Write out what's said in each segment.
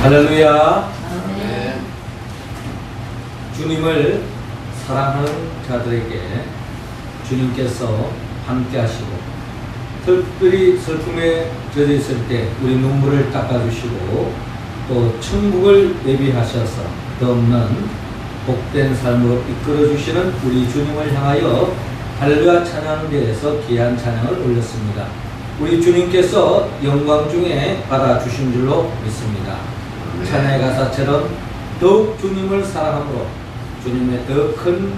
할렐루야. 아멘. 주님을 사랑하는 자들에게 주님께서 함께 하시고, 특별히 슬픔에 젖어 있을 때 우리 눈물을 닦아주시고, 또 천국을 예비하셔서 더 없는 복된 삶으로 이끌어주시는 우리 주님을 향하여 할렐루야 찬양하는 데에서 귀한 찬양을 올렸습니다. 우리 주님께서 영광 중에 받아주신 줄로 믿습니다. 찬양의 가사처럼 더욱 주님을 사랑함으로 주님의 더 큰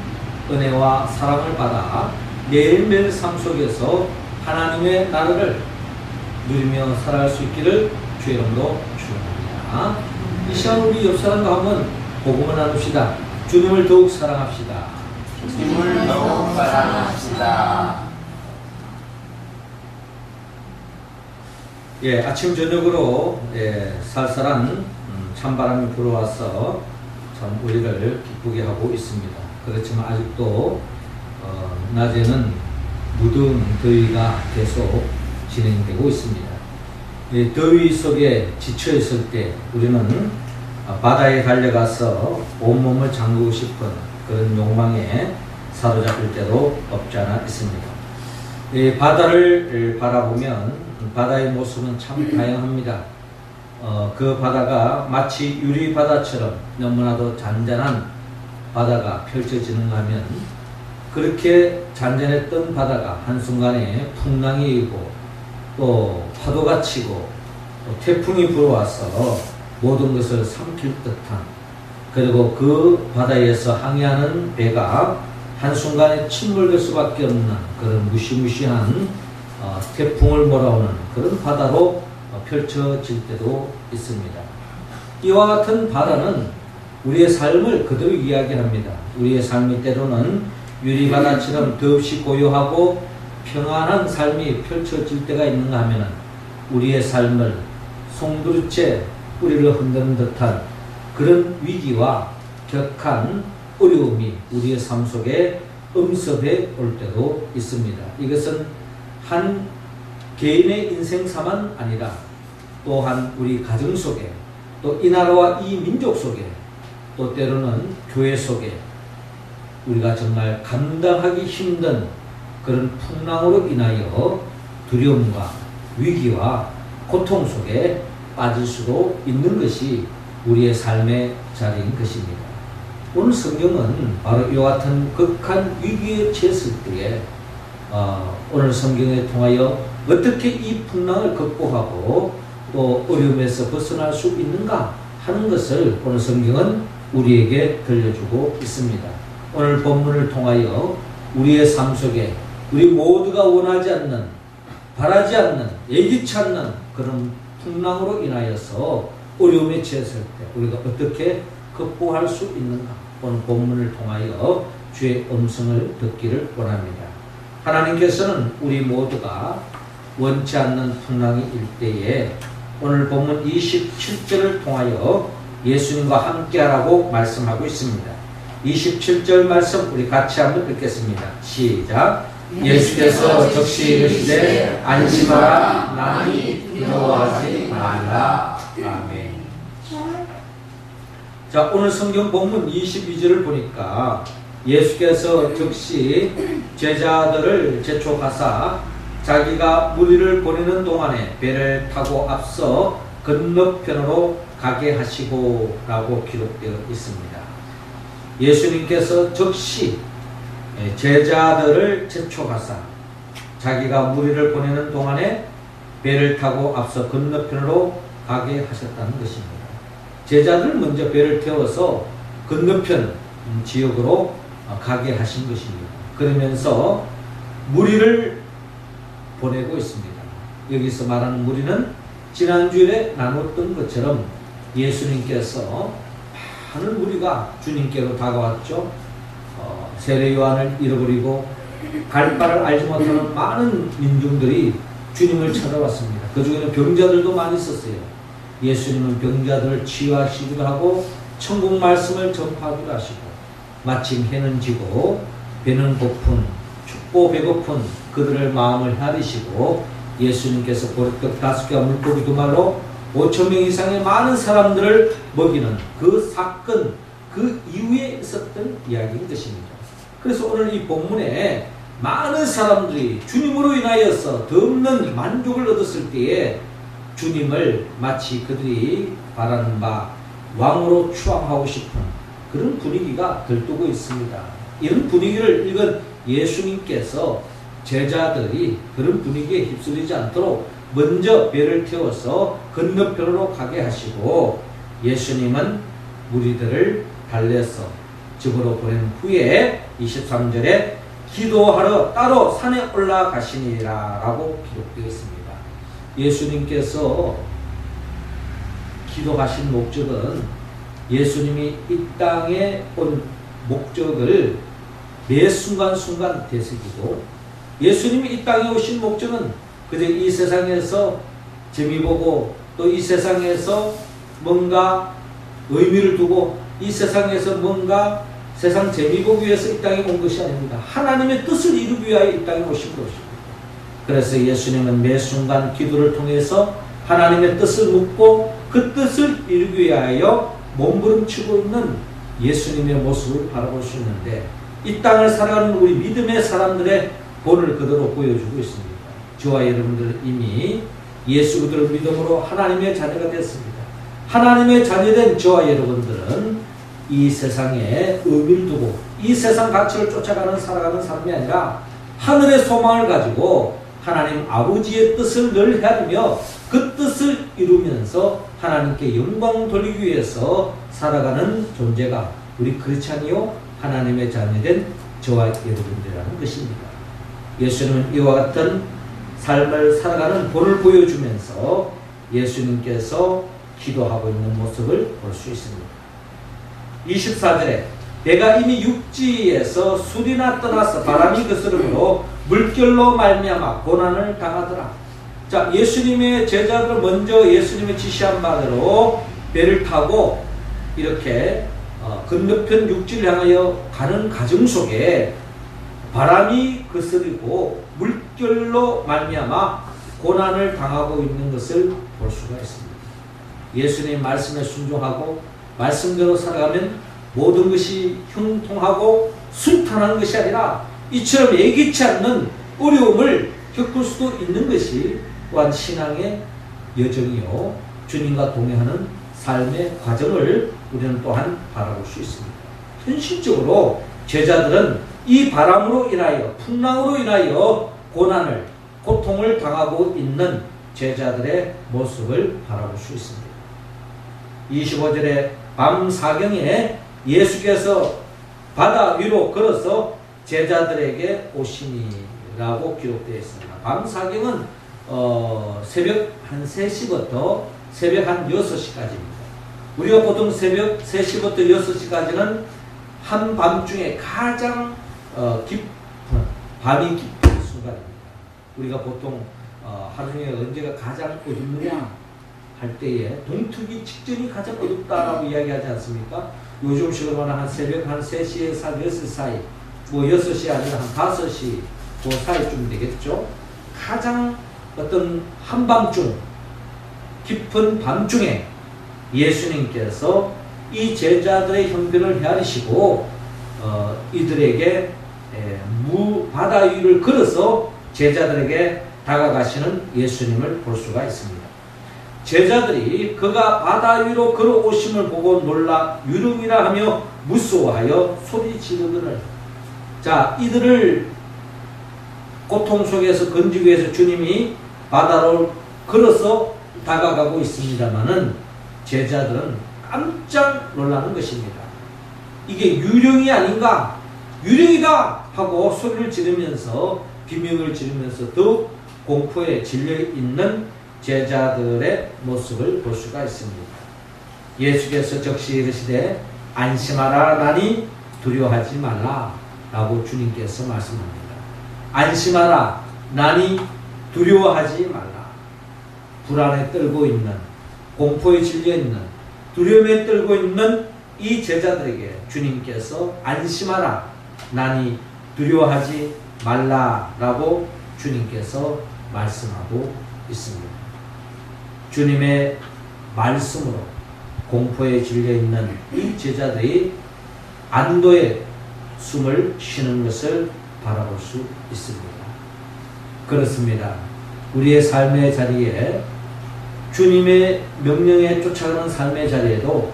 은혜와 사랑을 받아 매일매일 삶 속에서 하나님의 나라를 누리며 살아갈 수 있기를 주의 이름으로 축원합니다. 이 시간 우리 옆 사람과 한번 복음을 나눕시다. 주님을 더욱 사랑합시다. 주님을 더욱 사랑합시다. 예, 아침 저녁으로 쌀쌀한 찬바람이 불어와서 참 우리를 기쁘게 하고 있습니다. 그렇지만 아직도 낮에는 무더운 더위가 계속 진행되고 있습니다. 이 더위 속에 지쳐 있을 때 우리는 바다에 달려가서 온몸을 잠그고 싶은 그런 욕망에 사로잡힐 때도 없지 않아 있습니다. 이 바다를 바라보면 바다의 모습은 참 다양합니다. 그 바다가 마치 유리 바다처럼 너무나도 잔잔한 바다가 펼쳐지는가 하면, 그렇게 잔잔했던 바다가 한순간에 풍랑이 일고 또 파도가 치고 또 태풍이 불어와서 모든 것을 삼킬 듯한, 그리고 그 바다에서 항해하는 배가 한순간에 침몰될 수밖에 없는 그런 무시무시한 태풍을 몰아오는 그런 바다로 펼쳐질 때도 있습니다. 이와 같은 바다는 우리의 삶을 그대로 이야기합니다. 우리의 삶이 때로는 유리바다처럼 더없이 고요하고 평안한 삶이 펼쳐질 때가 있는가 하면, 우리의 삶을 송두리째 뿌리를 흔드는 듯한 그런 위기와 격한 어려움이 우리의 삶 속에 엄습해 올 때도 있습니다. 이것은 한 개인의 인생사만 아니라 또한 우리 가정 속에, 또 이 나라와 이 민족 속에, 또 때로는 교회 속에 우리가 정말 감당하기 힘든 그런 풍랑으로 인하여 두려움과 위기와 고통 속에 빠질 수도 있는 것이 우리의 삶의 자리인 것입니다. 오늘 성경은 바로 이와 같은 극한 위기에 처했을 때에 오늘 성경에 통하여 어떻게 이 풍랑을 극복하고 또 어려움에서 벗어날 수 있는가 하는 것을 오늘 성경은 우리에게 들려주고 있습니다. 오늘 본문을 통하여 우리의 삶 속에 우리 모두가 원하지 않는, 바라지 않는, 예기치 않는 그런 풍랑으로 인하여서 어려움에 처했을 때 우리가 어떻게 극복할 수 있는가, 오늘 본문을 통하여 주의 음성을 듣기를 원합니다. 하나님께서는 우리 모두가 원치 않는 풍랑이 일 때에 오늘 본문 27절을 통하여 예수님과 함께하라고 말씀하고 있습니다. 27절 말씀 우리 같이 한번 읽겠습니다. 시작. 예수께서 적시 이르시되 안심하라, 나니 두려워하지 말라. 아멘. 자, 오늘 성경 본문 22절을 보니까 예수께서 즉시 제자들을 재촉하사 자기가 무리를 보내는 동안에 배를 타고 앞서 건너편으로 가게 하시고 라고 기록되어 있습니다. 예수님께서 즉시 제자들을 재촉하사 자기가 무리를 보내는 동안에 배를 타고 앞서 건너편으로 가게 하셨다는 것입니다. 제자들 먼저 배를 태워서 건너편 지역으로 가게 하신 것입니다. 그러면서 무리를 보내고 있습니다. 여기서 말하는 무리는 지난주에 나눴던 것처럼 예수님께서 많은 무리가 주님께로 다가왔죠. 세례 요한을 잃어버리고 갈 바를 알지 못하는 많은 민중들이 주님을 찾아왔습니다. 그 중에는 병자들도 많이 있었어요. 예수님은 병자들을 치유하시기도 하고 천국 말씀을 전파하기도 하시고, 마침 해는 지고 배는 고픈, 춥고 배고픈 그들의 마음을 헤아리시고 예수님께서 보리떡 5개와 물고기 2마리로 5천 명 이상의 많은 사람들을 먹이는 그 사건, 그 이후에 있었던 이야기인 것입니다. 그래서 오늘 이 본문에 많은 사람들이 주님으로 인하여서 더없는 만족을 얻었을 때에 주님을 마치 그들이 바라는 바 왕으로 추앙하고 싶은 그런 분위기가 들뜨고 있습니다. 이런 분위기를 읽은 예수님께서 제자들이 그런 분위기에 휩쓸리지 않도록 먼저 배를 태워서 건너편으로 가게 하시고 예수님은 무리들을 달래서 집으로 보낸 후에 23절에 기도하러 따로 산에 올라가시니라 라고 기록되어 있습니다. 예수님께서 기도하신 목적은 예수님이 이 땅에 온 목적을 매 순간순간 되새기고 예수님이 이 땅에 오신 목적은 그저 이 세상에서 재미보고 또 이 세상에서 뭔가 의미를 두고 이 세상에서 뭔가 세상 재미보기 위해서 이 땅에 온 것이 아닙니다. 하나님의 뜻을 이루기 위하여 이 땅에 오신 것입니다. 그래서 예수님은 매 순간 기도를 통해서 하나님의 뜻을 묻고 그 뜻을 이루기 위하여 몸부림치고 있는 예수님의 모습을 바라볼 수 있는데 이 땅을 살아가는 우리 믿음의 사람들의 본을 그대로 보여주고 있습니다. 저와 여러분들은 이미 예수 그리스도를 믿음으로 하나님의 자녀가 됐습니다. 하나님의 자녀된 저와 여러분들은 이 세상에 의미를 두고 이 세상 가치를 쫓아가는 살아가는 사람이 아니라 하늘의 소망을 가지고 하나님 아버지의 뜻을 늘 헤아리며 그 뜻을 이루면서 하나님께 영광 돌리기 위해서 살아가는 존재가 우리 크리스찬이요 하나님의 자녀된 저와 여러분들이라는 것입니다. 예수님은 이와 같은 삶을 살아가는 본을 보여주면서 예수님께서 기도하고 있는 모습을 볼 수 있습니다. 24절에 내가 이미 육지에서 술이나 떠나서 바람이 거스름으로 물결로 말미암아 고난을 당하더라. 자, 예수님의 제자들 먼저 예수님의 지시한 바대로 배를 타고 이렇게 건너편 육지를 향하여 가는 과정 속에 바람이 거스리고 물결로 말미암아 고난을 당하고 있는 것을 볼 수가 있습니다. 예수님 말씀에 순종하고 말씀대로 살아가면 모든 것이 형통하고 순탄한 것이 아니라 이처럼 예기치 않는 어려움을 겪을 수도 있는 것이 또한 신앙의 여정이요 주님과 동행하는 삶의 과정을 우리는 또한 바라볼 수 있습니다. 현실적으로 제자들은 이 바람으로 인하여 풍랑으로 인하여 고난을 고통을 당하고 있는 제자들의 모습을 바라볼 수 있습니다. 25절에 밤 사경에 예수께서 바다 위로 걸어서 제자들에게 오시니라고 기록되어 있습니다. 밤 사경은 새벽 한 3시부터 새벽 한 6시까지입니다. 우리가 보통 새벽 3시부터 6시까지는 한밤중에 가장 깊은 밤이 깊은 순간입니다. 우리가 보통 하루 중에 언제가 가장 어둡느냐 할 때에 동트기 직전이 가장 어둡다라고 이야기하지 않습니까? 요즘식으로 말하면 한 새벽 한 3시에서 6시 사이, 뭐 6시 아니라 한 5시 그 사이쯤 되겠죠? 가장 어떤 한밤중 깊은 밤중에 예수님께서 이 제자들의 형편을 헤아리시고 이들에게 바다 위를 걸어서 제자들에게 다가가시는 예수님을 볼 수가 있습니다. 제자들이 그가 바다 위로 걸어오심을 보고 놀라 유령이라 하며 무서워하여 소리 지르거늘. 자, 이들을 고통 속에서 건지기 위해서 주님이 바다로 걸어서 다가가고 있습니다마는 제자들은 깜짝 놀라는 것입니다. 이게 유령이 아닌가? 유령이다! 하고 소리를 지르면서 비명을 지르면서 더욱 공포에 질려 있는 제자들의 모습을 볼 수가 있습니다. 예수께서 적시 이르시되 안심하라 나니 두려워하지 말라 라고 주님께서 말씀합니다. 안심하라 나니 두려워하지 말라. 불안에 떨고 있는, 공포에 질려 있는, 두려움에 떨고 있는 이 제자들에게 주님께서 안심하라 나니 두려워하지 말라라고 주님께서 말씀하고 있습니다. 주님의 말씀으로 공포에 질려있는 이 제자들이 안도의 숨을 쉬는 것을 바라볼 수 있습니다. 그렇습니다. 우리의 삶의 자리에 주님의 명령에 쫓아가는 삶의 자리에도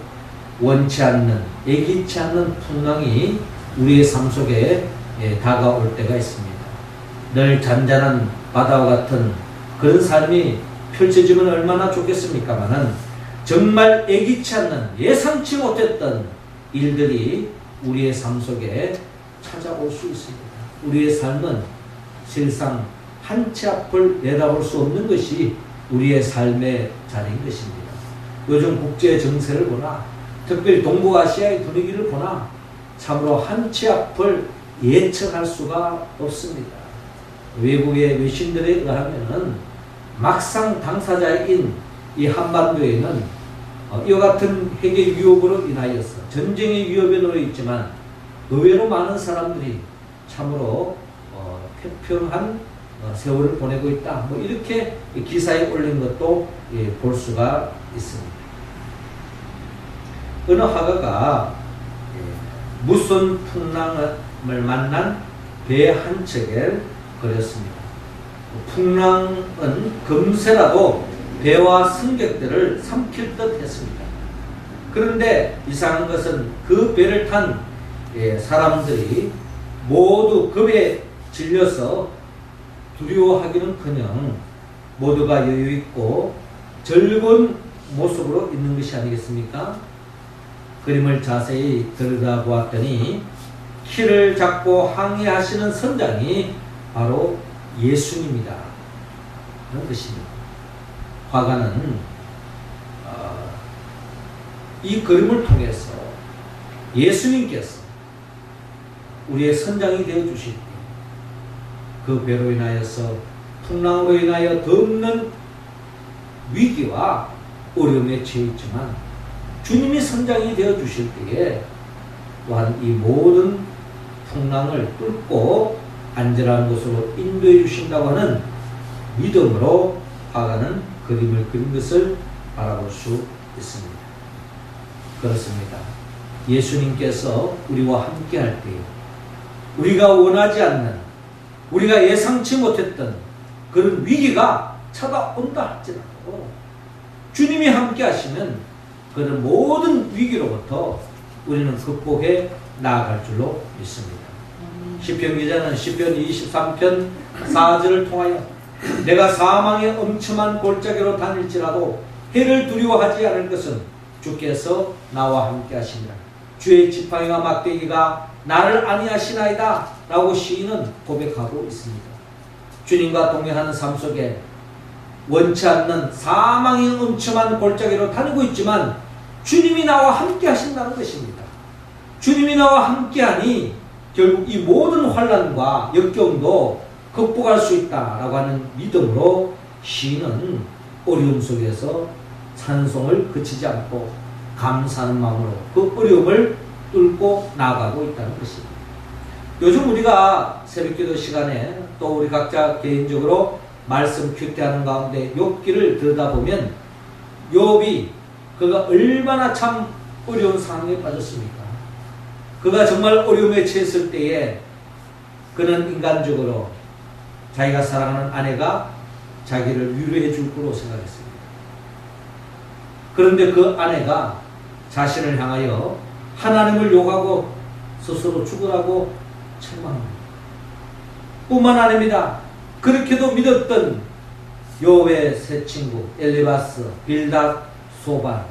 원치 않는, 예기치 않는 풍랑이 우리의 삶 속에 다가올 때가 있습니다. 늘 잔잔한 바다와 같은 그런 삶이 펼쳐지면 얼마나 좋겠습니까마는 정말 예기치 않는, 예상치 못했던 일들이 우리의 삶 속에 찾아올 수 있습니다. 우리의 삶은 실상 한 치 앞을 내다볼 수 없는 것이 우리의 삶의 자리인 것입니다. 요즘 국제 정세를 보나, 특별히 동북아시아의 분위기를 보나 참으로 한 치 앞을 예측할 수가 없습니다. 외국의 외신들에 의하면 막상 당사자인 이 한반도에는 이와 같은 핵의 위협으로 인하여서 전쟁의 위협에 놓여 있지만 의외로 많은 사람들이 참으로 태평한 세월을 보내고 있다. 뭐 이렇게 기사에 올린 것도 볼 수가 있습니다. 어느 화가가 무슨 풍랑을 만난 배 한 척을 그렸습니다. 풍랑은 금세라도 배와 승객들을 삼킬 듯 했습니다. 그런데 이상한 것은 그 배를 탄 사람들이 모두 그 배에 질려서 두려워하기는커녕 모두가 여유있고 즐거운 모습으로 있는 것이 아니겠습니까? 그림을 자세히 들여다보았더니 키를 잡고 항해하시는 선장이 바로 예수님이다 하는 것입니다. 화가는 이 그림을 통해서 예수님께서 우리의 선장이 되어주실 때 그 배로 인하여서 풍랑으로 인하여 덮는 위기와 어려움에 처했지만 주님이 선장이 되어주실 때에 또한 이 모든 풍랑을 뚫고 안전한 곳으로 인도해 주신다고 하는 믿음으로 화가는 그림을 그린 것을 바라볼 수 있습니다. 그렇습니다. 예수님께서 우리와 함께 할 때에 우리가 원하지 않는, 우리가 예상치 못했던 그런 위기가 찾아온다 할지라도 주님이 함께 하시면 그런 모든 위기로부터 우리는 극복해 나아갈 줄로 믿습니다. 시편 기자는 시편 23편 4절을 통하여 내가 사망의 엄청한 골짜기로 다닐지라도 해를 두려워하지 않을 것은 주께서 나와 함께 하시니라. 주의 지팡이와 막대기가 나를 안위하시나이다 라고 시인은 고백하고 있습니다. 주님과 동행하는 삶 속에 원치 않는 사망의 엄청한 골짜기로 다니고 있지만 주님이 나와 함께 하신다는 것입니다. 주님이 나와 함께하니 결국 이 모든 환난과 역경도 극복할 수 있다라고 하는 믿음으로 시인은 어려움 속에서 찬송을 그치지 않고 감사하는 마음으로 그 어려움을 뚫고 나아가고 있다는 것입니다. 요즘 우리가 새벽기도 시간에 또 우리 각자 개인적으로 말씀 큐티하는 가운데 욥기를 들여다보면 욥이 그가 얼마나 참 어려운 상황에 빠졌습니까? 그가 정말 어려움에 처했을 때에 그는 인간적으로 자기가 사랑하는 아내가 자기를 위로해 줄 거로 생각했습니다. 그런데 그 아내가 자신을 향하여 하나님을 욕하고 스스로 죽으라고 책망합니다. 뿐만 아닙니다. 그렇게도 믿었던 욥의 세 친구 엘리바스, 빌닷, 소반,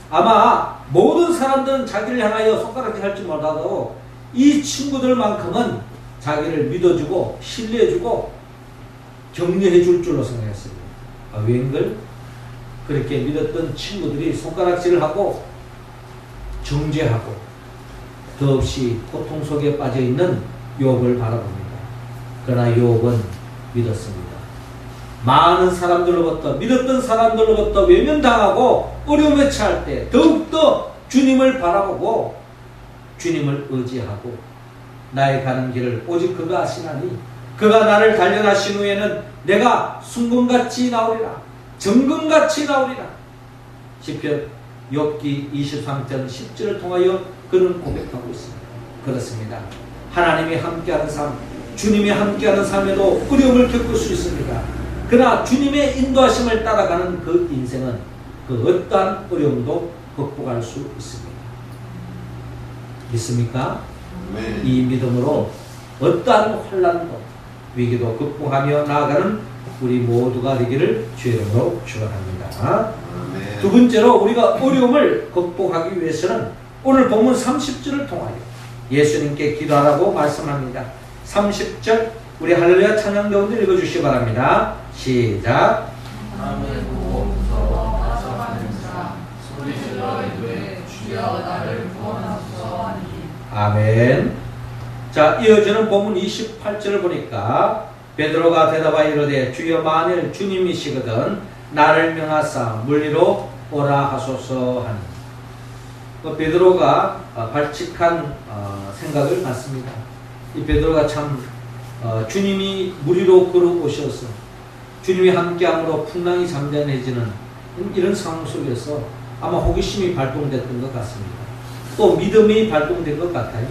아마 모든 사람들은 자기를 향하여 손가락질 할지 몰라도 이 친구들만큼은 자기를 믿어주고 신뢰해주고 격려해 줄 줄로 생각했습니다. 웬걸? 그렇게 믿었던 친구들이 손가락질을 하고 정죄하고 더없이 고통 속에 빠져있는 욥을 바라봅니다. 그러나 욥은 믿었습니다. 많은 사람들로부터, 믿었던 사람들로부터 외면당하고 어려움에 처할 때 더욱더 주님을 바라보고 주님을 의지하고 나의 가는 길을 오직 그가 아시나니 그가 나를 단련하신 후에는 내가 순금같이 나오리라, 정금같이 나오리라. 시편 욥기 23편 10절을 통하여 그는 고백하고 있습니다. 그렇습니다. 하나님이 함께하는 삶, 주님이 함께하는 삶에도 어려움을 겪을 수 있습니다. 그러나 주님의 인도하심을 따라가는 그 인생은 그 어떠한 어려움도 극복할 수 있습니다. 믿습니까? 아멘. 이 믿음으로 어떠한 환난도 위기도 극복하며 나아가는 우리 모두가 되기를 주의 이름으로 축원합니다. 아멘. 두 번째로 우리가 어려움을 극복하기 위해서는 오늘 본문 30절을 통하여 예수님께 기도하라고 말씀합니다. 30절 우리 할렐루야 찬양 가운데 읽어주시기 바랍니다. 시작. 바람을 보고 무서워 빠져가는 자 소리 질러 이르되 주여 나를 구원하소서 하니. 아멘. 자, 이어지는 본문 28절을 보니까 베드로가 대답하여 이르되 주여 만일 주님이시거든 나를 명하사 물리로 오라 하소서 하니. 베드로가 발칙한 생각을 갖습니다. 이 베드로가 참 주님이 무리로 걸어오셔서 주님이 함께함으로 풍랑이 잠잠해지는 이런 상황 속에서 아마 호기심이 발동됐던 것 같습니다. 또 믿음이 발동된 것 같아요.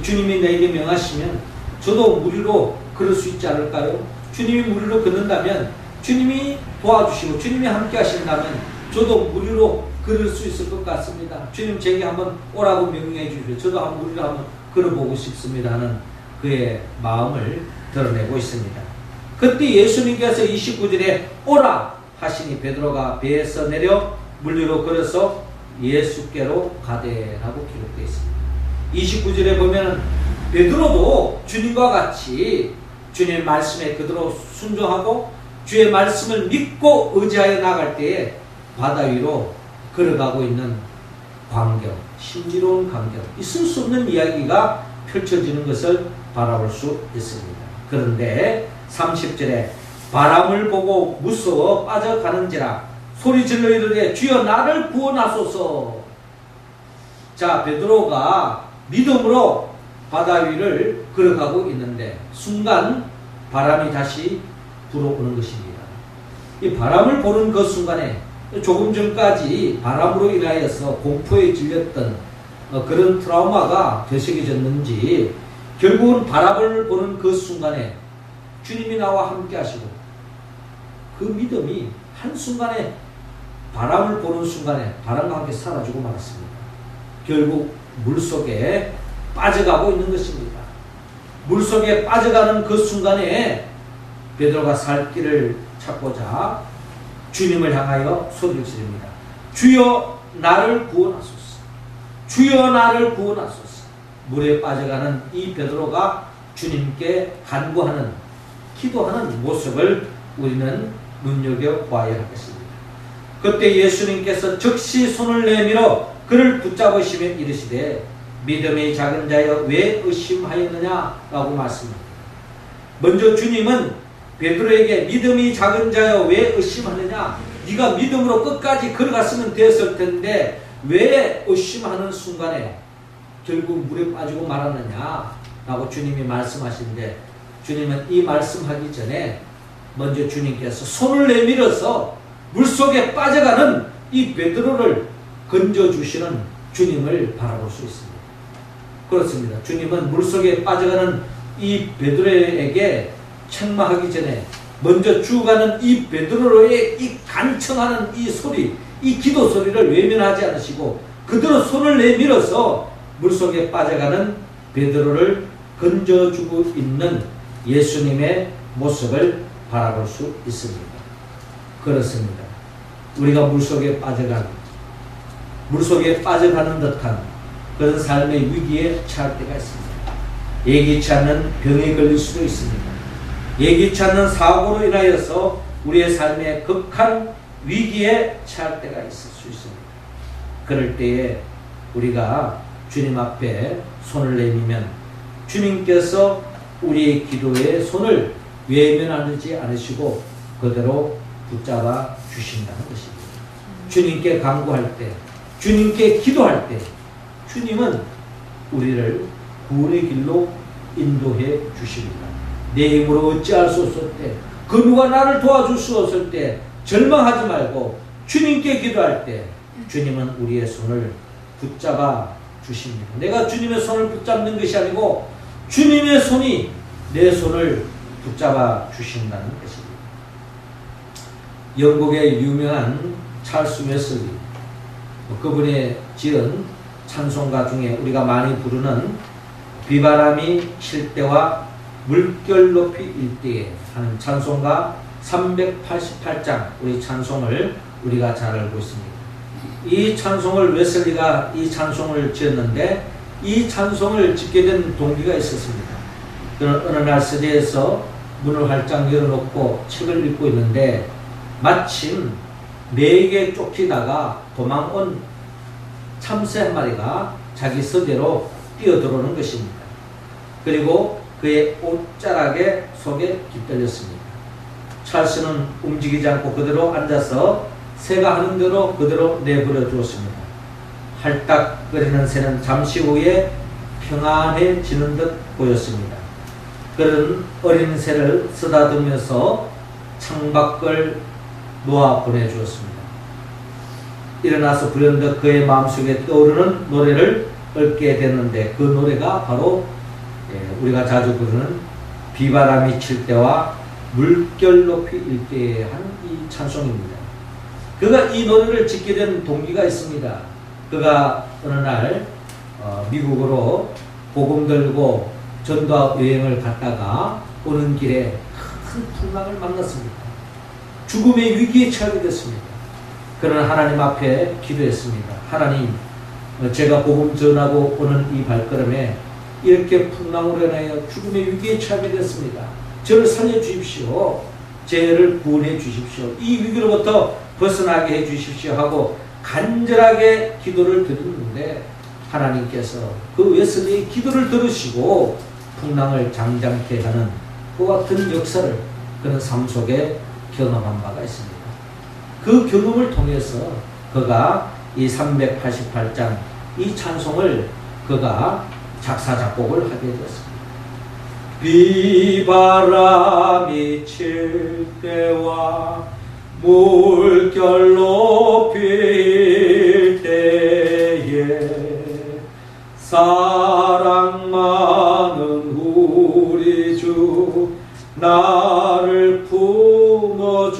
주님이 내게 명하시면 저도 무리로 걸을 수 있지 않을까요? 주님이 무리로 걷는다면 주님이 도와주시고 주님이 함께 하신다면 저도 무리로 걸을 수 있을 것 같습니다. 주님 제게 한번 오라고 명령해 주십시오. 저도 한번 무리로 한번 걸어보고 싶습니다 하는 그의 마음을 드러내고 있습니다. 그때 예수님께서 29절에 오라 하시니 베드로가 배에서 내려 물리로 걸어서 예수께로 가되라고 기록되어 있습니다. 29절에 보면 베드로도 주님과 같이 주님의 말씀에 그대로 순종하고 주의 말씀을 믿고 의지하여 나갈 때에 바다 위로 걸어가고 있는 광경, 신비로운 광경, 있을 수 없는 이야기가 펼쳐지는 것을 바라볼 수 있습니다. 그런데 30절에 바람을 보고 무서워 빠져가는지라 소리 질러 이르되 주여 나를 구원하소서. 자, 베드로가 믿음으로 바다 위를 걸어가고 있는데 순간 바람이 다시 불어오는 것입니다. 이 바람을 보는 그 순간에 조금 전까지 바람으로 인하여서 공포에 질렸던 그런 트라우마가 되새겨졌는지 결국은 바람을 보는 그 순간에 주님이 나와 함께 하시고 그 믿음이 한순간에 바람을 보는 순간에 바람과 함께 사라지고 말았습니다. 결국 물속에 빠져가고 있는 것입니다. 물속에 빠져가는 그 순간에 베드로가 살 길을 찾고자 주님을 향하여 소리를 지릅니다. 주여 나를 구원하소서. 주여 나를 구원하소서. 물에 빠져가는 이 베드로가 주님께 간구하는 기도하는 모습을 우리는 눈여겨봐야 하겠습니다. 그때 예수님께서 즉시 손을 내밀어 그를 붙잡으시며 이르시되 믿음이 작은 자여 왜 의심하였느냐 라고 말씀합니다. 먼저 주님은 베드로에게 믿음이 작은 자여 왜 의심하느냐, 네가 믿음으로 끝까지 걸어갔으면 됐을 텐데 왜 의심하는 순간에 결국 물에 빠지고 말았느냐 라고 주님이 말씀하시는데, 주님은 이 말씀하기 전에 먼저 주님께서 손을 내밀어서 물속에 빠져가는 이 베드로를 건져주시는 주님을 바라볼 수 있습니다. 그렇습니다. 주님은 물속에 빠져가는 이 베드로에게 책망하기 전에 먼저 죽어가는 이 베드로의 이 간청하는 이 소리, 이 기도 소리를 외면하지 않으시고 그대로 손을 내밀어서 물속에 빠져가는 베드로를 건져주고 있는 예수님의 모습을 바라볼 수 있습니다. 그렇습니다. 우리가 물속에 빠져가는 듯한 그런 삶의 위기에 처할 때가 있습니다. 예기치 않는 병에 걸릴 수도 있습니다. 예기치 않는 사고로 인하여서 우리의 삶의 극한 위기에 처할 때가 있을 수 있습니다. 그럴 때에 우리가 주님 앞에 손을 내밀면 주님께서 우리의 기도의 손을 외면하지 않으시고 그대로 붙잡아 주신다는 것입니다. 주님께 간구할 때, 주님께 기도할 때 주님은 우리를 구원의 길로 인도해 주십니다. 내 힘으로 어찌할 수 없을 때, 그 누가 나를 도와줄 수 없을 때 절망하지 말고 주님께 기도할 때 주님은 우리의 손을 붙잡아 주십니다. 내가 주님의 손을 붙잡는 것이 아니고 주님의 손이 내 손을 붙잡아 주신다는 것입니다. 영국의 유명한 찰스 웨슬리, 그분의 지은 찬송가 중에 우리가 많이 부르는 비바람이 칠 때와 물결 높이 일 때에 하는 찬송가 388장 우리 찬송을 우리가 잘 알고 있습니다. 이 찬송을 웨슬리가 이 찬송을 지었는데 이 찬송을 짓게 된 동기가 있었습니다. 그는 어느 날 서재에서 문을 활짝 열어놓고 책을 읽고 있는데 마침 매에게 쫓기다가 도망온 참새 한 마리가 자기 서재로 뛰어들어오는 것입니다. 그리고 그의 옷자락에 속에 깃들렸습니다. 찰스는 움직이지 않고 그대로 앉아서 새가 하는 대로 그대로 내버려 두었습니다. 할딱거리는 새는 잠시 후에 평안해지는 듯 보였습니다. 그는 어린 새를 쓰다듬으면서 창밖을 놓아 보내주었습니다. 일어나서 불현듯 그의 마음속에 떠오르는 노래를 읊게 됐는데 그 노래가 바로 우리가 자주 부르는 비바람이 칠 때와 물결 높이 일 때에 한 이 찬송입니다. 그가 이 노래를 짓게 된 동기가 있습니다. 그가 어느 날 미국으로 복음 들고 전도 여행을 갔다가 오는 길에 큰 풍랑을 만났습니다. 죽음의 위기에 처하게 됐습니다. 그러나 하나님 앞에 기도했습니다. 하나님, 제가 복음 전하고 오는 이 발걸음에 이렇게 풍랑으로 인하여 죽음의 위기에 처하게 됐습니다. 저를 살려주십시오. 죄를 구원해 주십시오. 이 위기로부터 벗어나게 해 주십시오 하고 간절하게 기도를 드렸는데 하나님께서 그 웨슬리의 기도를 들으시고 풍랑을 장장케 하는 그와 같은 역사를 그는 삶 속에 경험한 바가 있습니다. 그 경험을 통해서 그가 이 388장 이 찬송을 그가 작사 작곡을 하게 되었습니다. 비바람이 칠 때와 물결 높일 때에 사랑 많은 우리 주 나를 품어주소서.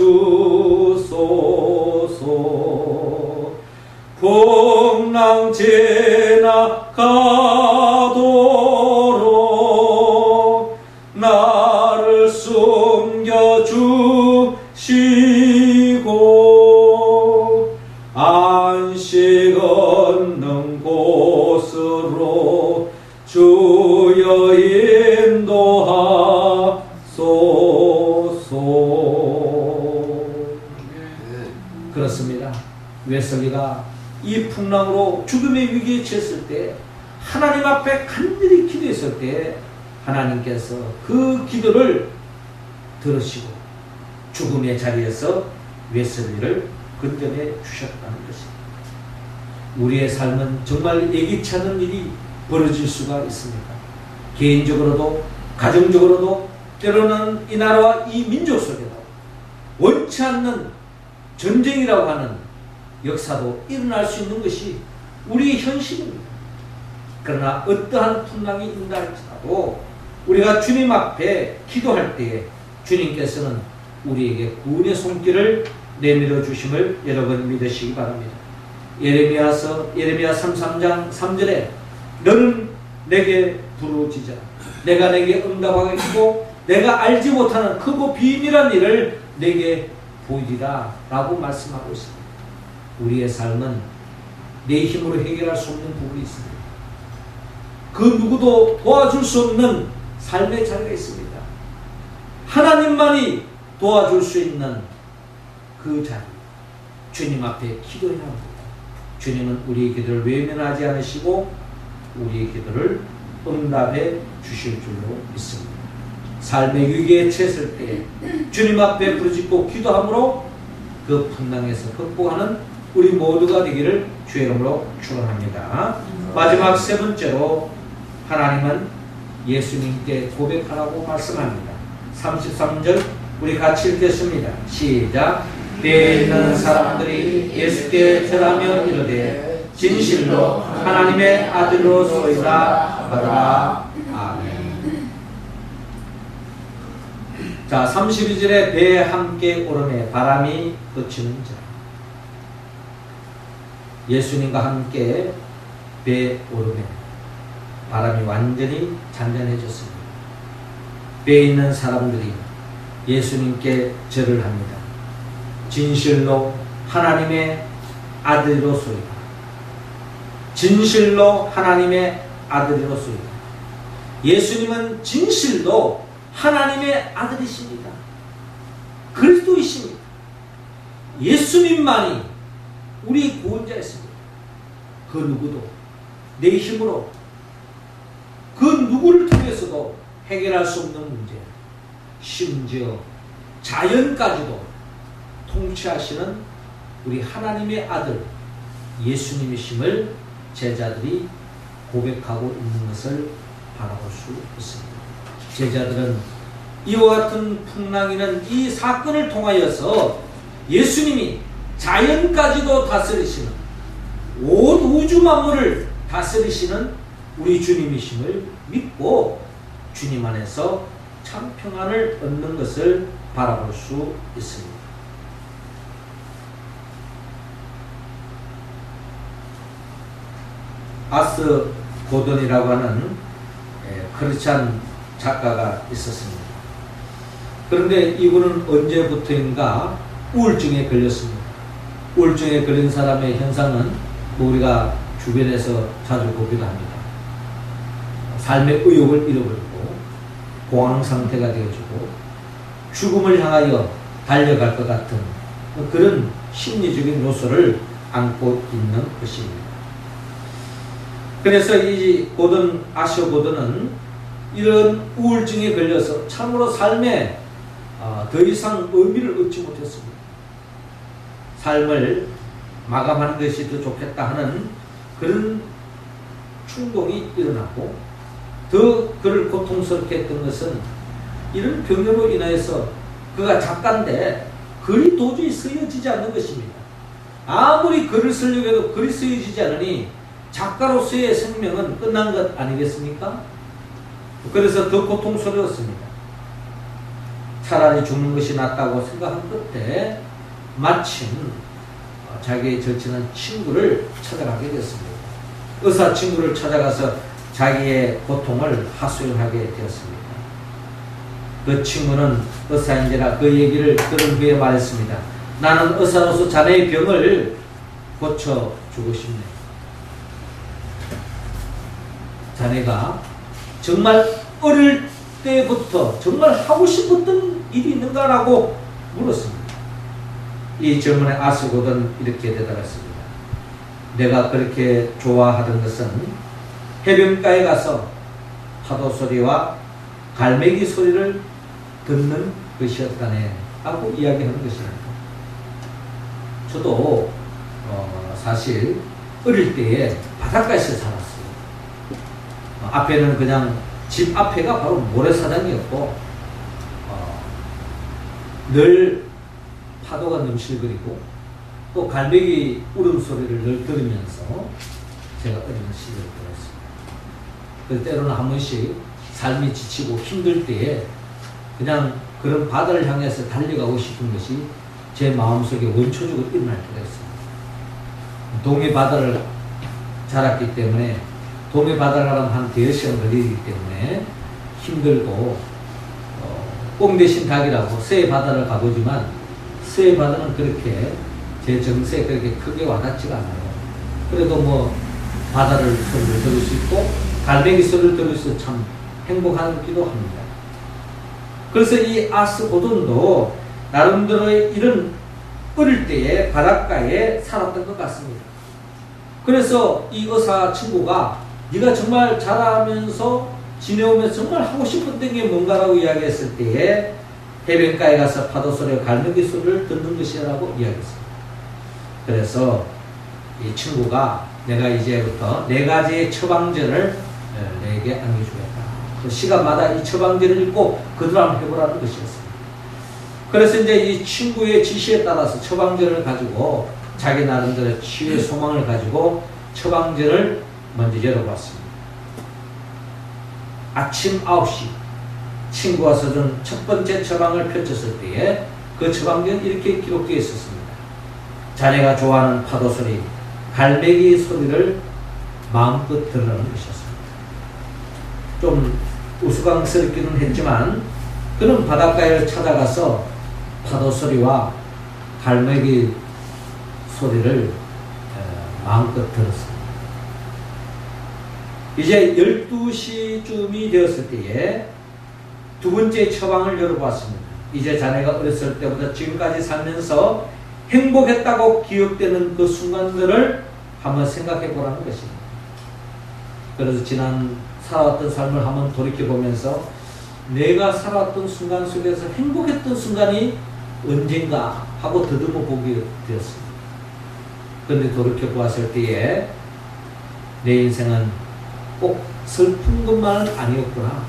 풍랑 지나가도록 나를 숨겨주시고 안식 얻는 곳으로 주여 인도하소서. 그렇습니다. 웨슬리가 이 풍랑으로 죽음의 위기에 처했을 때 하나님 앞에 간절히 기도했을 때 하나님께서 그 기도를 들으시고 죽음의 자리에서 웨슬리를 건져내 주셨다는 것입니다. 우리의 삶은 정말 예기치 않은 일이 벌어질 수가 있습니다. 개인적으로도 가정적으로도 때로는 이 나라와 이 민족 속에도 원치 않는 전쟁이라고 하는 역사도 일어날 수 있는 것이 우리의 현실입니다. 그러나 어떠한 풍랑이 있다 할지라도 우리가 주님 앞에 기도할 때에 주님께서는 우리에게 구원의 손길을 내밀어 주심을 여러분 믿으시기 바랍니다. 예레미야 33장 3절에 너는 내게 부르짖어 내가 내게 응답하겠고 내가 알지 못하는 크고 비밀한 일을 내게 보이리라 라고 말씀하고 있습니다. 우리의 삶은 내 힘으로 해결할 수 없는 부분이 있습니다. 그 누구도 도와줄 수 없는 삶의 자리가 있습니다. 하나님만이 도와줄 수 있는 그 자리, 주님 앞에 기도해야 합니다. 주님은 우리의 기도를 외면하지 않으시고 우리의 기도를 응답해 주실 줄로 믿습니다. 삶의 위기에 처했을 때 주님 앞에 부르짖고 기도함으로 그 풍랑에서 극복하는 우리 모두가 되기를 주의 이름으로 축원합니다. 마지막 세 번째로 하나님은 예수님께 고백하라고 말씀합니다. 33절 우리 같이 읽겠습니다. 시작. 배에 있는 사람들이 예수께 절하며 이르되 진실로 하나님의 아들로소이다 하더라. 아멘. 자, 32절에 배에 함께 오르매 바람이 그치는지라. 예수님과 함께 배에 오르매 바람이 완전히 잔잔해졌습니다. 배에 있는 사람들이 예수님께 절을 합니다. 진실로 하나님의 아들로소이다. 진실로 하나님의 아들로소이다. 예수님은 진실로 하나님의 아들이십니다. 그리스도이십니다. 예수님만이 우리 구원자였습니다. 그 누구도 내 힘으로 그 누구를 통해서도 해결할 수 없는 문제, 심지어 자연까지도 통치하시는 우리 하나님의 아들 예수님이심을 제자들이 고백하고 있는 것을 바라볼 수 있습니다. 제자들은 이와 같은 풍랑이는 이 사건을 통하여서 예수님이 자연까지도 다스리시는 온 우주 만물을 다스리시는 우리 주님이심을 믿고 주님 안에서 참 평안을 얻는 것을 바라볼 수 있습니다. 아스 고던이라고 하는 크리스찬 작가가 있었습니다. 그런데 이분은 언제부터인가 우울증에 걸렸습니다. 우울증에 걸린 사람의 현상은 우리가 주변에서 자주 보기도 합니다. 삶의 의욕을 잃어버리고 공황 상태가 되어지고 죽음을 향하여 달려갈 것 같은 그런 심리적인 요소를 안고 있는 것입니다. 그래서 이 고든, 아시오 고든은 이런 우울증에 걸려서 참으로 삶에 더 이상 의미를 얻지 못했습니다. 삶을 마감하는 것이 더 좋겠다 하는 그런 충동이 일어나고 더 그를 고통스럽게 했던 것은 이런 병으로 인하여서 그가 작가인데 글이 도저히 쓰여지지 않는 것입니다. 아무리 글을 쓰려고 해도 글이 쓰여지지 않으니 작가로서의 생명은 끝난 것 아니겠습니까? 그래서 더 고통스러웠습니다. 차라리 죽는 것이 낫다고 생각한 끝에 마침 자기의 절친한 친구를 찾아가게 됐습니다. 의사 친구를 찾아가서 자기의 고통을 하소연하게 되었습니다. 그 친구는 의사인지라 그 얘기를 들은 후에 말했습니다. 나는 의사로서 자네의 병을 고쳐주고 싶네. 자네가 정말 어릴 때부터 정말 하고 싶었던 일이 있는가라고 물었습니다. 이 질문에 아스 고든 이렇게 대답했습니다. 내가 그렇게 좋아하던 것은 해변가에 가서 파도 소리와 갈매기 소리를 듣는 것이었다네 하고 이야기하는 것입니다. 저도 사실 어릴 때에 바닷가에서 살았어요. 앞에는 그냥 집 앞에가 바로 모래사장이었고 늘 파도가 넘실거리고 또 갈매기 울음소리를 늘 들으면서 제가 어린 시절을 보냈습니다. 그 때로는 한 번씩 삶이 지치고 힘들 때에 그냥 그런 바다를 향해서 달려가고 싶은 것이 제 마음속에 원초적으로 일어날 때가 있습니다. 동해 바다를 자랐기 때문에 동해 바다를 가면 한 대여 시간 걸리기 때문에 힘들고 꽁 대신 닭이라고 서해 바다를 가보지만 서해 바다는 그렇게 제 정서에 그렇게 크게 와닿지가 않아요. 그래도 뭐 바다를 소리를 들을 수 있고 갈매기 소리를 들을 수 참 행복하기도 합니다. 그래서 이 아스 고든도 나름대로의 이런 어릴 때에 바닷가에 살았던 것 같습니다. 그래서 이 의사 친구가 네가 정말 자라면서 지내오면서 정말 하고 싶었던 게 뭔가라고 이야기했을 때에 해변가에 가서 파도 소리와 갈매기 소리를 듣는 것이라고 이야기했습니다. 그래서 이 친구가 내가 이제부터 4가지의 처방전을 내게 안겨주겠다. 그 시간마다 이 처방전을 읽고 그대로 한번 해보라는 것이었습니다. 그래서 이제 이 친구의 지시에 따라서 처방전을 가지고 자기 나름대로 치유의 소망을 가지고 처방전을 먼저 열어봤습니다. 아침 9시 친구가 써준 첫 번째 처방을 펼쳤을 때에 그 처방전 이렇게 기록되어 있었습니다. 자네가 좋아하는 파도 소리, 갈매기 소리를 마음껏 들으라는 것이었습니다. 좀 우스꽝스럽기는 했지만 그는 바닷가에 찾아가서 파도 소리와 갈매기 소리를 마음껏 들었습니다. 이제 12시쯤이 되었을 때에 두 번째 처방을 열어보았습니다. 이제 자네가 어렸을 때부터 지금까지 살면서 행복했다고 기억되는 그 순간들을 한번 생각해 보라는 것입니다. 그래서 지난 살아왔던 삶을 한번 돌이켜보면서 내가 살아왔던 순간 속에서 행복했던 순간이 언젠가 하고 더듬어 보게 되었습니다. 그런데 돌이켜보았을 때에 내 인생은 꼭 슬픈 것만은 아니었구나.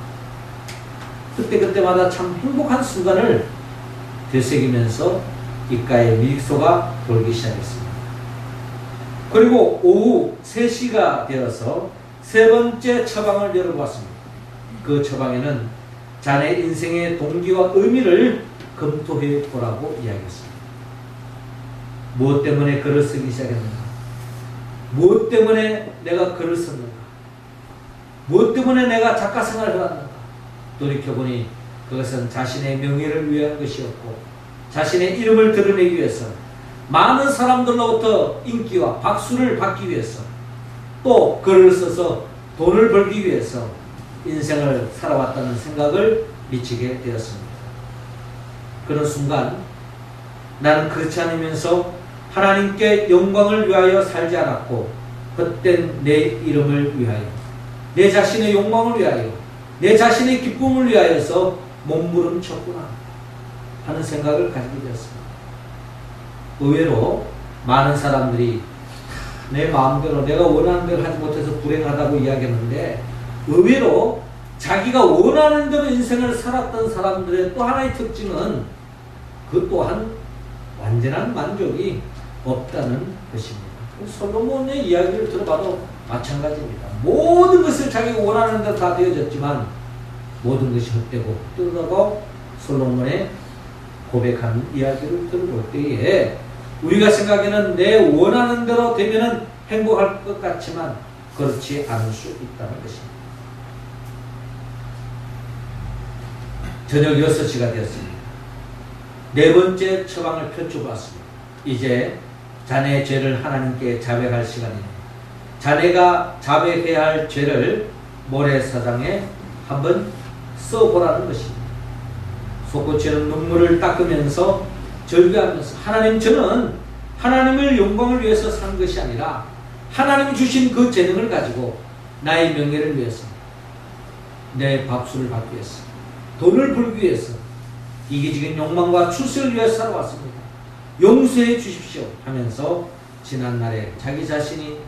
그때마다 참 행복한 순간을 되새기면서 입가에 미소가 돌기 시작했습니다. 그리고 오후 3시가 되어서 세 번째 처방을 열어보았습니다. 그 처방에는 자네 인생의 동기와 의미를 검토해 보라고 이야기했습니다. 무엇 때문에 글을 쓰기 시작했는가? 무엇 때문에 내가 글을 썼는가? 무엇 때문에 내가 작가 생활을 해왔는가? 돌이켜보니 그것은 자신의 명예를 위한 것이었고 자신의 이름을 드러내기 위해서 많은 사람들로부터 인기와 박수를 받기 위해서 또 글을 써서 돈을 벌기 위해서 인생을 살아왔다는 생각을 미치게 되었습니다. 그런 순간 나는 그렇지 않으면서 하나님께 영광을 위하여 살지 않았고 그땐 내 이름을 위하여 내 자신의 욕망을 위하여 내 자신의 기쁨을 위하여서 몸부림쳤구나 하는 생각을 가지게 되었습니다. 의외로 많은 사람들이 내 마음대로 내가 원하는 대로 하지 못해서 불행하다고 이야기했는데 의외로 자기가 원하는 대로 인생을 살았던 사람들의 또 하나의 특징은 그 또한 완전한 만족이 없다는 것입니다. 솔로몬의 이야기를 들어봐도 마찬가지입니다. 모든 것을 자기가 원하는 대로 다 되어졌지만 모든 것이 헛되고 헛되다고 솔로몬의 고백하는 이야기를 들어볼 때에 우리가 생각에는 내 원하는 대로 되면은 행복할 것 같지만 그렇지 않을 수 있다는 것입니다. 저녁 6시가 되었습니다. 네 번째 처방을 펼쳐보았습니다. 이제 자네의 죄를 하나님께 자백할 시간입니다. 자네가 자백해야 할 죄를 모래사장에 한번 써보라는 것입니다. 솟구치는 눈물을 닦으면서 절규하면서 하나님, 저는 하나님을 영광을 위해서 산 것이 아니라 하나님이 주신 그 재능을 가지고 나의 명예를 위해서 내 밥술을 받기 위해서 돈을 벌기 위해서 이기적인 욕망과 출세를 위해서 살아왔습니다. 용서해 주십시오 하면서 지난날에 자기 자신이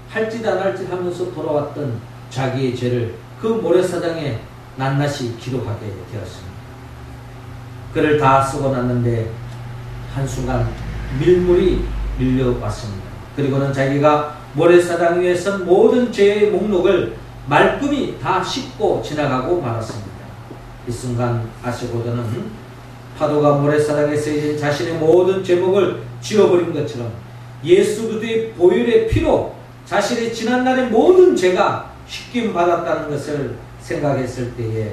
할짓 안 할짓 하면서 돌아왔던 자기의 죄를 그 모래사장에 낱낱이 기록하게 되었습니다. 글을 다 쓰고 났는데 한순간 밀물이 밀려왔습니다. 그리고는 자기가 모래사장 위에 선 모든 죄의 목록을 말끔히 다 씹고 지나가고 말았습니다. 이 순간 아시고도는 파도가 모래사장에 쓰여진 자신의 모든 죄목을 지워버린 것처럼 예수 그리스도의 보혈의 피로 자신의 지난날의 모든 죄가 씻김 받았다는 것을 생각했을 때에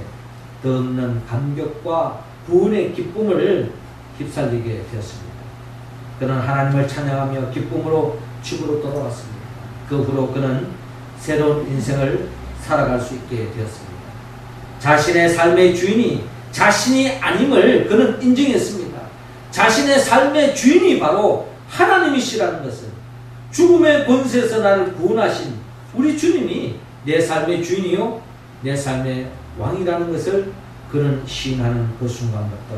더 없는 감격과 부은의 기쁨을 휩살리게 되었습니다. 그는 하나님을 찬양하며 기쁨으로 집으로 돌아왔습니다. 그 후로 그는 새로운 인생을 살아갈 수 있게 되었습니다. 자신의 삶의 주인이 자신이 아님을 그는 인정했습니다. 자신의 삶의 주인이 바로 하나님이시라는 것을, 죽음의 권세에서 나를 구원하신 우리 주님이 내 삶의 주인이요 내 삶의 왕이라는 것을 그는 시인하는 그 순간부터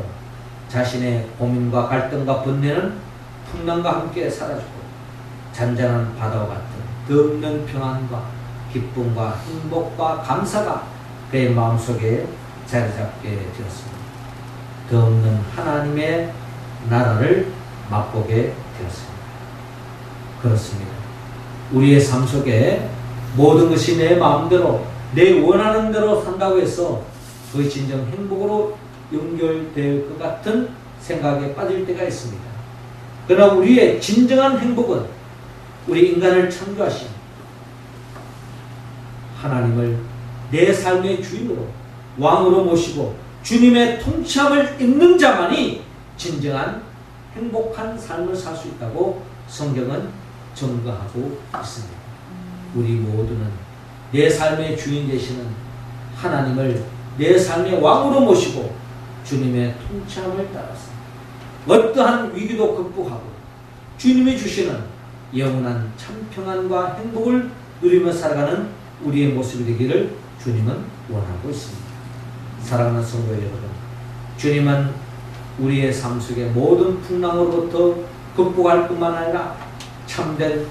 자신의 고민과 갈등과 번뇌는 풍랑과 함께 사라지고 잔잔한 바다와 같은 더 없는 평안과 기쁨과 행복과 감사가 그의 마음속에 자리 잡게 되었습니다. 덧없는 하나님의 나라를 맛보게 되었습니다. 그렇습니다. 우리의 삶 속에 모든 것이 내 마음대로 내 원하는 대로 산다고 해서 그것이 진정 행복으로 연결될 것 같은 생각에 빠질 때가 있습니다. 그러나 우리의 진정한 행복은 우리 인간을 창조하신 하나님을 내 삶의 주인으로 왕으로 모시고 주님의 통치함을 입는 자만이 진정한 행복한 삶을 살 수 있다고 성경은 증거하고 있습니다. 우리 모두는 내 삶의 주인 되시는 하나님을 내 삶의 왕으로 모시고 주님의 통치함을 따라서 어떠한 위기도 극복하고 주님이 주시는 영원한 참 평안과 행복을 누리며 살아가는 우리의 모습이 되기를 주님은 원하고 있습니다. 사랑하는 성도 여러분, 주님은 우리의 삶 속의 모든 풍랑으로부터 극복할 뿐만 아니라 참된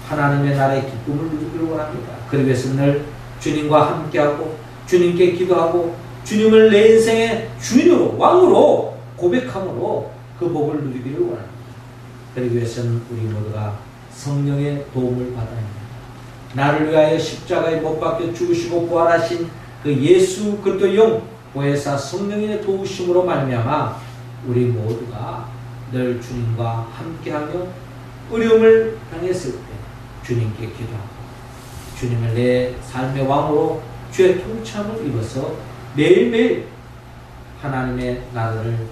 하나님의 나라의 기쁨을 누리기를 원합니다. 그러기 위해서 늘 주님과 함께하고 주님께 기도하고 주님을 내 인생의 주인으로 왕으로 고백함으로 그 복을 누리기를 원합니다. 그러기 위해서는 우리 모두가 성령의 도움을 받아야 합니다. 나를 위하여 십자가에 못 박혀 죽으시고 부활하신 그 예수 그리스도 영 보혜사 성령의 도우심으로 말미암아 우리 모두가 늘 주님과 함께하며 어려움을 당했을 때 주님께 기도하고 주님을 내 삶의 왕으로 주의 통치함을 입어서 매일매일 하나님의 나라를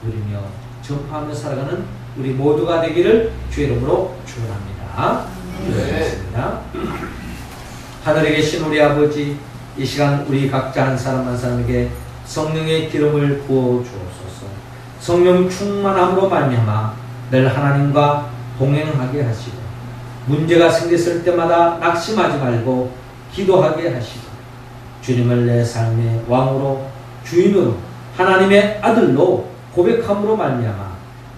누리며 전파하며 살아가는 우리 모두가 되기를 주의 이름으로 축원합니다. 기도하겠습니다. 하늘에 계신 우리 아버지, 이 시간 우리 각자 한 사람 한 사람에게 성령의 기름을 부어 주옵소서. 성령 충만함으로 말미암아 늘 하나님과 동행하게 하시고 문제가 생겼을 때마다 낙심하지 말고 기도하게 하시고 주님을 내 삶의 왕으로 주인으로 하나님의 아들로 고백함으로 말미암아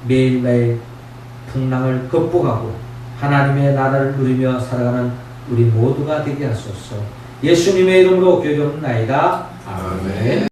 매일매일 풍랑을 극복하고 하나님의 나라를 누리며 살아가는 우리 모두가 되게 하소서. 예수님의 이름으로 기도드립나이다. 아멘.